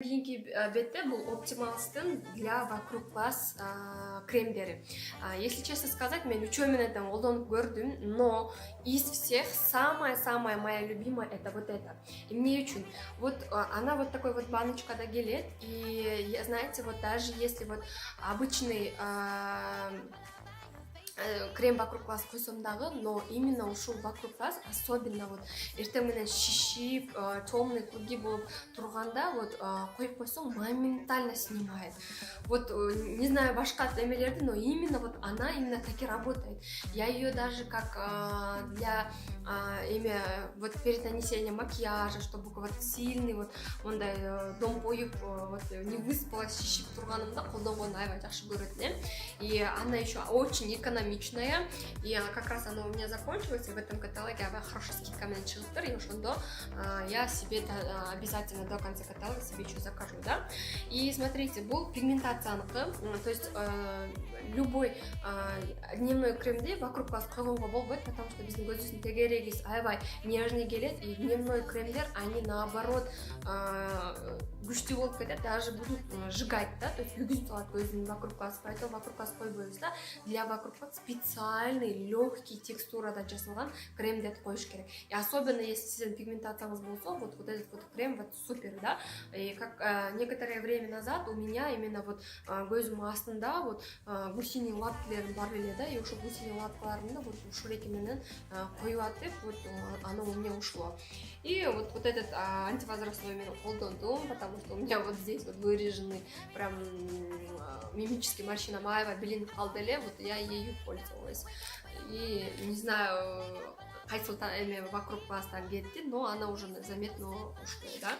Кийинки бетте бул Optimals'тын для вокруг глаз кремдери. Если честно сказать, мен үчөө менен колдонуп көрдүм, но из всех самая моя любимая это вот это. И мне үчүн вот она вот такой вот баночкада келет, и знаете, вот даже если вот обычный крем вокруг глаз койсом дагы, но именно ушул вокруг глаз, особенно вот эртең менен шишип, темный круги болуп турганда, вот коюп койсоң моментально снимает. Вот не знаю башка эмелерди, но именно вот она именно таки работает. Я ее даже как для вот перед нанесением макияжа, чтобы вот сильный вот ондай дом коюп вот не выспалась шишип турганымда колдонгонду аябай жакшы көрөт элем. И она еще очень экономичная. И как раз она у меня закончилась, и в этом каталоге хорошая скидка менен чыгыптыр. И ошондо я себе обязательно до конца каталога себе еще закажу, да. И смотрите, бул пигментацияныкы, то есть любой дневной кремди вокруг глаз койгонго болбойт, потому что биздин көзүбүздүн тегерегибиз аябай нежный келет, и дневной кремдер они наоборот күчтүү болуп кетет, даже будут сжигать, да, то есть үгүзүп салат көздүн вокруг глаз. Поэтому вокруг глаз койбойбуз да. Для вокруг глаз специальный легкий текстурада жасалган кремдерди коюш керек. И особенно если сиздин пигментацияңыз болсо, вот этот вот крем вот супер, да. И как некоторое время назад у меня именно вот көзүм астында вот гусиный лапкаларым бар эле да, и ошол гусиный лапкаларымды вот шуреки менен коюп атып, вот оно у меня ушло. И вот этот антивозрастной мен колдондум, потому что у меня вот здесь вот вырежены прям мимический морщина аябай билинип калды эле, вот я ею пользовалась. И не знаю, кайсыл эме вокруг глаздан кетти, но она уже заметно ушло, да.